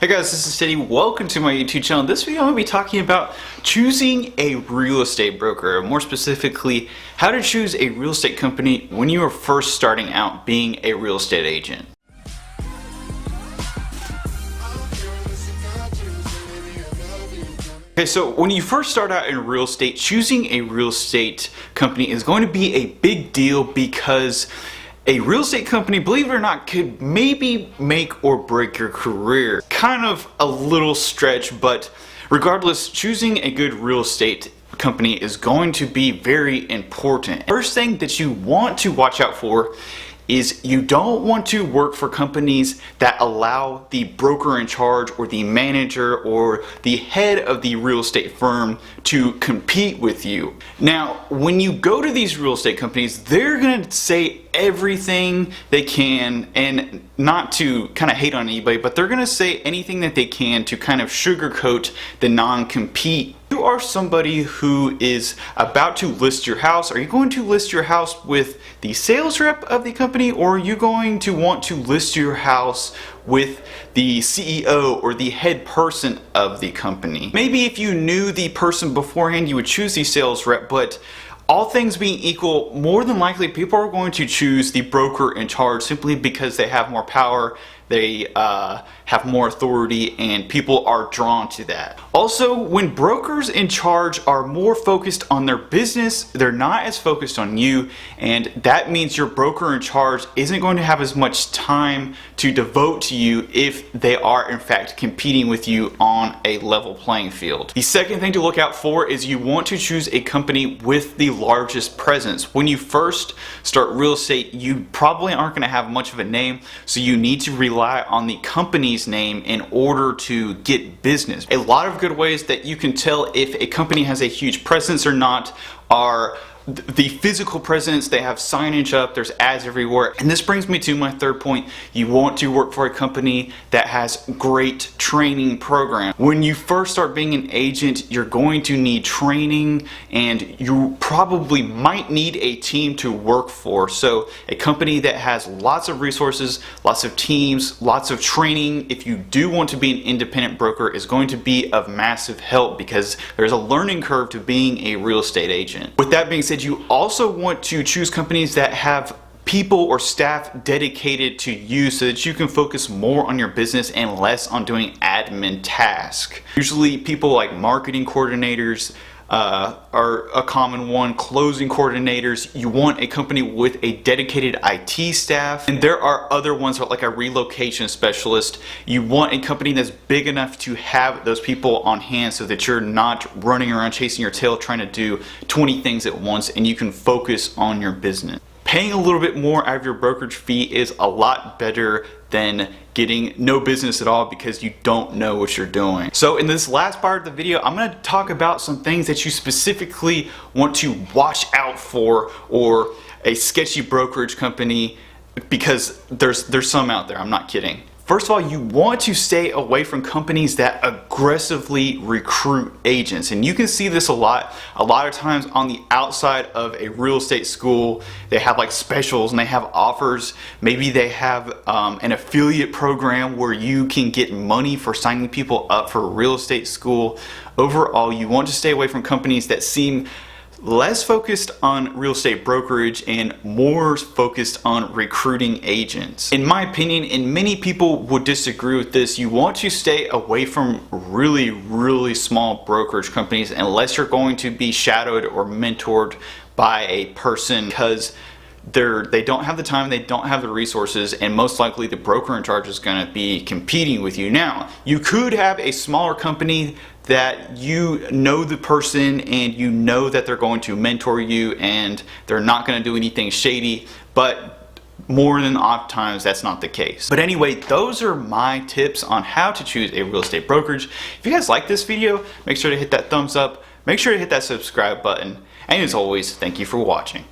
Hey guys, this is Steady. Welcome to my YouTube channel. In this video I'm going to be talking about choosing a real estate broker, more specifically how to choose a real estate company when you are first starting out being a real estate agent. Okay, so when you first start out in real estate, choosing a real estate company is going to be a big deal because a real estate company, believe it or not, could maybe make or break your career. Kind of a little stretch, but regardless, choosing a good real estate company is going to be very important. First thing that you want to watch out for is you don't want to work for companies that allow the broker in charge or the manager or the head of the real estate firm to compete with you. Now, when you go to these real estate companies, they're gonna say everything they can, and not to kind of hate on anybody, but they're gonna say anything that they can to kind of sugarcoat the non-compete. You are somebody who is about to list your house. Are you going to list your house with the sales rep of the company, or are you going to want to list your house with the CEO or the head person of the company? Maybe if you knew the person beforehand, you would choose the sales rep, but all things being equal, more than likely people are going to choose the broker in charge simply because they have more power, they have more authority, and people are drawn to that. Also, when brokers in charge are more focused on their business, they're not as focused on you, and that means your broker in charge isn't going to have as much time to devote to you if they are in fact competing with you on a level playing field. The second thing to look out for is you want to choose a company with the largest presence. When you first start real estate, you probably aren't going to have much of a name, so you need to rely on the company's name in order to get business. A lot of good ways that you can tell if a company has a huge presence or not are the physical presence. They have signage up, there's ads everywhere. And this brings me to my third point. You want to work for a company that has great training program. When you first start being an agent, you're going to need training, and you probably might need a team to work for. So a company that has lots of resources, lots of teams, lots of training, if you do want to be an independent broker, is going to be of massive help because there's a learning curve to being a real estate agent. With that being said, you also want to choose companies that have people or staff dedicated to you so that you can focus more on your business and less on doing admin tasks. Usually people like marketing coordinators are a common one, closing coordinators. You want a company with a dedicated IT staff, and there are other ones like a relocation specialist. You want a company that's big enough to have those people on hand so that you're not running around chasing your tail trying to do 20 things at once, and you can focus on your business. Paying a little bit more out of your brokerage fee is a lot better than getting no business at all because you don't know what you're doing. So in this last part of the video, I'm going to talk about some things that you specifically want to watch out for, or a sketchy brokerage company, because there's some out there. I'm not kidding. First of all, you want to stay away from companies that aggressively recruit agents. And you can see this a lot of times on the outside of a real estate school. They have like specials and they have offers. Maybe they have an affiliate program where you can get money for signing people up for a real estate school. Overall, you want to stay away from companies that seem less focused on real estate brokerage and more focused on recruiting agents. In my opinion, and many people would disagree with this, you want to stay away from really small brokerage companies unless you're going to be shadowed or mentored by a person, because they don't have the time, they don't have the resources, and most likely the broker in charge is going to be competing with you. Now, you could have a smaller company that you know the person and you know that they're going to mentor you and they're not going to do anything shady, but more than oft times that's not the case. But anyway, those are my tips on how to choose a real estate brokerage. If you guys like this video, make sure to hit that thumbs up, make sure to hit that subscribe button, and as always, thank you for watching.